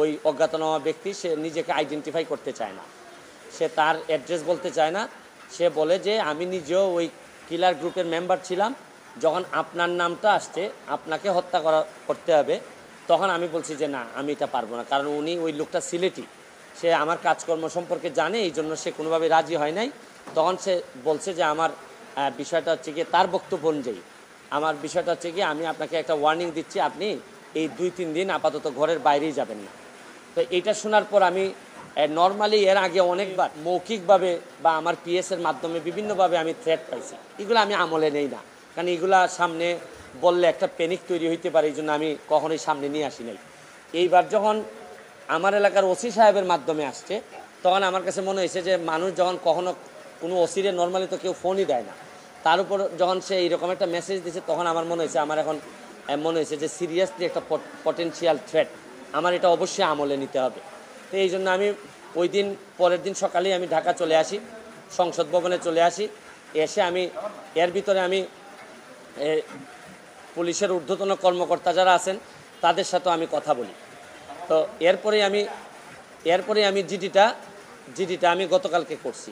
ওই অজ্ঞাতনামা ব্যক্তি সে নিজেকে আইডেন্টিফাই করতে চায় না, সে তার অ্যাড্রেস বলতে চায় না। সে বলে যে আমি নিজেও ওই কিলার গ্রুপের মেম্বার ছিলাম, যখন আপনার নামটা আসছে আপনাকে হত্যা করতে হবে, তখন আমি বলছি যে না আমি এটা পারবো না, কারণ উনি ওই লোকটা সিলেটি, সে আমার কাজকর্ম সম্পর্কে জানে, এই জন্য সে কোনোভাবে রাজি হয় নাই। তখন সে বলছে যে আমার বিষয়টা হচ্ছে গিয়ে, তার বক্তব্য অনুযায়ী আমার বিষয়টা হচ্ছে গিয়ে আমি আপনাকে একটা ওয়ার্নিং দিচ্ছি, আপনি এই 2-3 দিন আপাতত ঘরের বাইরেই যাবেন না। তো এইটা শোনার পর আমি নর্মালি এর আগে অনেকবার মৌখিকভাবে বা আমার পিএসের মাধ্যমে বিভিন্নভাবে আমি থ্রেট পাইছি, এগুলো আমি আমলে নেই না, কারণ এগুলা সামনে বললে একটা প্যানিক তৈরি হইতে পারে, এই জন্য আমি কখনোই সামনে নিয়ে আসি নাই। এইবার যখন আমার এলাকার ওসি সাহেবের মাধ্যমে আসছে, তখন আমার কাছে মনে হয়েছে যে মানুষ যখন কখনো কোনো ওসিরে নর্মালি তো কেউ ফোনই দেয় না, তার উপর যখন সে এইরকম একটা মেসেজ দিয়েছে, তখন আমার মনে হয়েছে, আমার এখন মনে হয়েছে যে সিরিয়াসলি একটা পটেনশিয়াল থ্রেট, আমার এটা অবশ্যই আমলে নিতে হবে। তো এই জন্য আমি ওই দিন পরের দিন সকালেই আমি ঢাকা চলে আসি, সংসদ ভবনে চলে আসি। এসে আমি এর ভিতরে আমি পুলিশের ঊর্ধ্বতন কর্মকর্তা যারা আছেন তাদের সাথেও আমি কথা বলি। তো এরপরে আমি জিডিটা আমি গতকালকে করছি।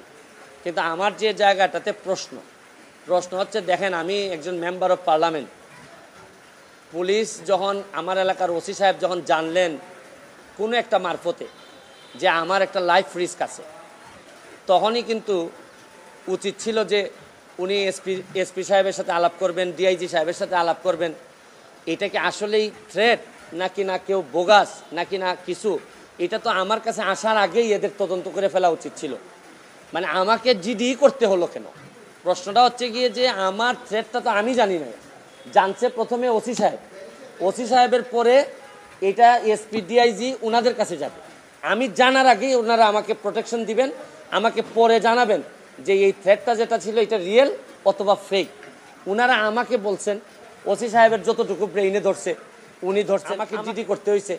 কিন্তু আমার যে জায়গাটাতে প্রশ্ন হচ্ছে, দেখেন আমি একজন মেম্বার অফ পার্লামেন্ট, পুলিশ যখন আমার এলাকার ওসি সাহেব যখন জানলেন কোনো একটা মারফতে যে আমার একটা লাইফ রিস্ক আছে, তখনই কিন্তু উচিত ছিল যে উনি এসপি সাহেবের সাথে আলাপ করবেন, ডিআইজি সাহেবের সাথে আলাপ করবেন, এটা কি আসলেই থ্রেট নাকি না কেউ বোগাস নাকি না কিছু, এটা তো আমার কাছে আসার আগেই এদের তদন্ত করে ফেলা উচিত ছিল। মানে আমাকে জিডি করতে হলো কেন? প্রশ্নটা হচ্ছে গিয়ে যে আমার থ্রেটটা তো আমি জানি না, জানছে প্রথমে ওসি সাহেবের পরে এটা এসপি ডিআইজি ওনাদের কাছে যাবে। আমি জানার আগেই ওনারা আমাকে প্রোটেকশন দিবেন, আমাকে পরে জানাবেন যে এই থ্রেটটা যেটা ছিল এটা রিয়েল অথবা ফেক। ওনারা আমাকে বলছেন, ওসি সাহেবের যতটুকু ব্রেইনে ধরছে উনি ধরছে, আমাকে জিডি করতে হয়েছে।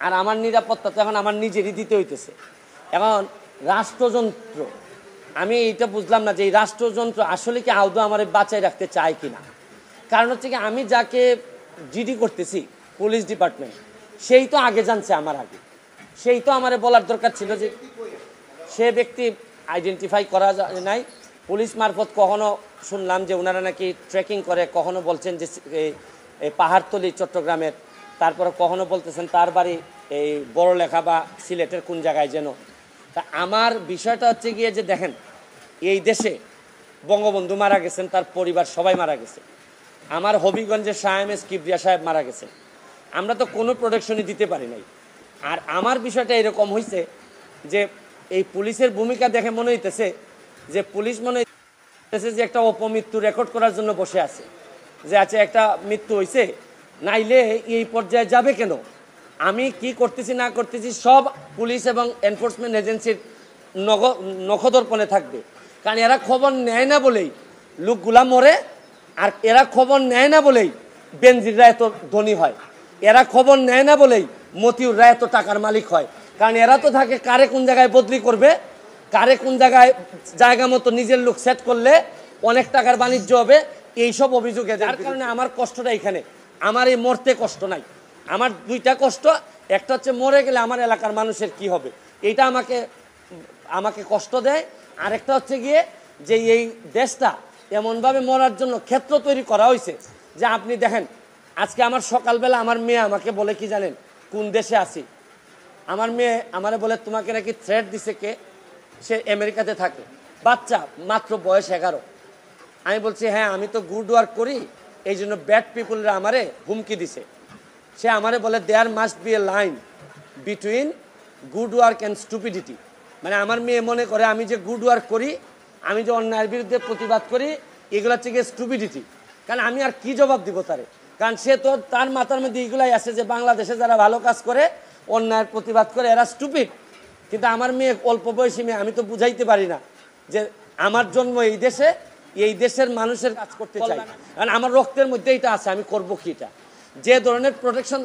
আর আমার নিরাপত্তা তো এখন আমার নিজেরই দিতে হইতেছে। এখন রাষ্ট্রযন্ত্র, আমি এইটা বুঝলাম না যে এই রাষ্ট্রযন্ত্র আসলে কি আদৌ আমার বাঁচায় রাখতে চায় কিনা। কারণ হচ্ছে কি, আমি যাকে জিডি করতেছি পুলিশ ডিপার্টমেন্ট, সেই তো আগে জানছে আমার আগে, সেই তো আমার বলার দরকার ছিল যে সে ব্যক্তি আইডেন্টিফাই করা যায় নাই। পুলিশ মারফত কখনো শুনলাম যে ওনারা নাকি ট্রেকিং করে, কখনো বলছেন যে এই পাহাড়তলি চট্টগ্রামের, তারপরে কখনো বলতেছেন তার বাড়ি এই বড়লেখা বা সিলেটের কোন জায়গায় যেন। তা আমার বিষয়টা হচ্ছে গিয়ে যে দেখেন, এই দেশে বঙ্গবন্ধু মারা গেছেন, তার পরিবার সবাই মারা গেছে, আমার হবিগঞ্জের শাহ এম এস কিবরিয়া সাহেব মারা গেছেন, আমরা তো কোনো প্রোটেকশনই দিতে পারি নাই। আর আমার বিষয়টা এরকম হয়েছে যে এই পুলিশের ভূমিকা দেখে মনে হইতেছে যে পুলিশ মনে হইতেছে যে একটা অপমৃত্যু রেকর্ড করার জন্য বসে আছে, যে আচ্ছা একটা মৃত্যু হয়েছে, নাইলে এই পর্যায়ে যাবে কেন, আমি কি করতেছি না করতেছি সব পুলিশ এবং এনফোর্সমেন্ট এজেন্সির নখদর্পণে থাকবে। কারণ এরা খবর নেয় না বলেই লোকগুলা মরে, আর এরা খবর নেয় না বলেই বেনজিররা এত ধনী হয়, এরা খবর নেয় না বলেই মতিউররা এত টাকার মালিক হয়। কারণ এরা তো থাকে কারে কোন জায়গায় বদলি করবে, কারে কোন জায়গায় জায়গা মতো নিজের লোক সেট করলে অনেক টাকার বাণিজ্য হবে, এইসব অভিযোগে। যার কারণে আমার কষ্টটা এখানে, আমার এই মরতে কষ্ট নাই, আমার দুইটা কষ্ট, একটা হচ্ছে মরে গেলে আমার এলাকার মানুষের কি হবে, এইটা আমাকে কষ্ট দেয়। আরেকটা হচ্ছে গিয়ে যে এই দেশটা এমনভাবে মরার জন্য ক্ষেত্র তৈরি করা হয়েছে যে আপনি দেখেন, আজকে আমার সকালবেলা আমার মেয়ে আমাকে বলে কি জানেন, কোন দেশে আছি, আমার মেয়ে আমারে বলে তোমাকে নাকি থ্রেট দিছে কে, সে আমেরিকাতে থাকে, বাচ্চা মাত্র বয়স 11। আমি বলছি হ্যাঁ আমি তো গুড ওয়ার্ক করি, এই জন্য ব্যাড পিপুলরা আমারে হুমকি দিছে। সে আমারে বলে there must be a line between good work and stupidity. মানে আমার মেয়ে মনে করে আমি যে গুড ওয়ার্ক করি, আমি যে অন্যায়ের বিরুদ্ধে প্রতিবাদ করি, এগুলো হচ্ছে গিয়ে স্টুপিডিটি। কারণ আমি আর কি জবাব দিব তারে, কারণ সে তো তার মাথার মধ্যে এগুলাই আছে যে বাংলাদেশে যারা ভালো কাজ করে, অন্যায়ের প্রতিবাদ করে, এরা স্টুপিড। কিন্তু আমার মেয়ে অল্প বয়সী মেয়ে, আমি তো বুঝাইতে পারি না যে আমার জন্ম এই দেশে, এই দেশের মানুষের কাজ করতে চাই, কারণ আমার রক্তের মধ্যে এটা আছে, আমি করবো কি এটা, যে ধরনের প্রোটেকশন।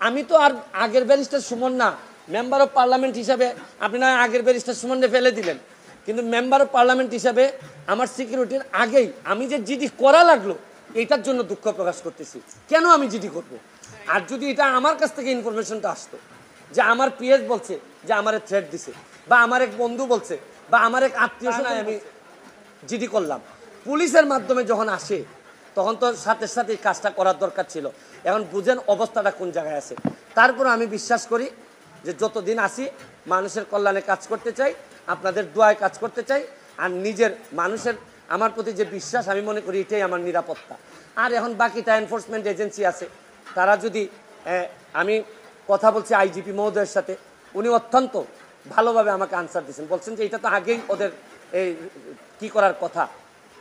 আমি তো আর আগের ব্যারিস্টার সুমন না, মেম্বার অফ পার্লামেন্ট হিসাবে আপনি না আগের ব্যারিস্টার সুমনকে ফেলে দিলেন, কিন্তু মেম্বার অফ পার্লামেন্ট হিসাবে আমার সিকিউরিটির আগেই আমি যে জিডি করা লাগলো, এইটার জন্য দুঃখ প্রকাশ করতেছি। কেন আমি জিডি করব? আর যদি এটা আমার কাছ থেকে ইনফরমেশনটা আসতো যে আমার পিএস বলছে যে আমার থ্রেট দিছে, বা আমার এক বন্ধু বলছে, বা আমার এক আত্মীয় স্বজন আমি জিডি করলাম। পুলিশের মাধ্যমে যখন আসে তখন তো সাথে সাথে কাজটা করার দরকার ছিল। এখন বুঝেন অবস্থাটা কোন জায়গায় আছে। তারপর আমি বিশ্বাস করি যে যতদিন আসি মানুষের কল্যাণে কাজ করতে চাই, আপনাদের দোয়ায় কাজ করতে চাই, আর নিজের মানুষের আমার প্রতি যে বিশ্বাস, আমি মনে করি এটাই আমার নিরাপত্তা। আর এখন বাকিটা এনফোর্সমেন্ট এজেন্সি আছে, তারা যদি আমি কথা বলছি আইজিপি মহোদয়ের সাথে, উনি অত্যন্ত ভালোভাবে আমাকে আনসার দিয়েছেন, বলছেন যে এটা তো আগেই ওদের এই কী করার কথা।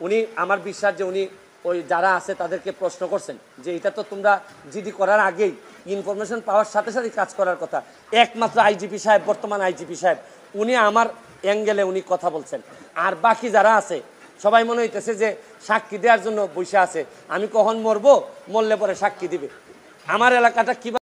উনি আমার বিশ্বাস যে উনি ওই যারা আছে তাদেরকে প্রশ্ন করছেন যে এটা তো তোমরা জিডি করার আগেই ইনফরমেশন পাওয়ার সাথে সাথে কাজ করার কথা। একমাত্র আইজিপি সাহেব, বর্তমান আইজিপি সাহেব, উনি আমার অ্যাঙ্গেলে উনি কথা বলছেন। আর বাকি যারা আছে সবাই মনে হইতেছে যে সাক্ষী দেওয়ার জন্য বসে আছে, আমি কখন মরবো, মরলে পরে সাক্ষী দিবে। আমার এলাকাটা কী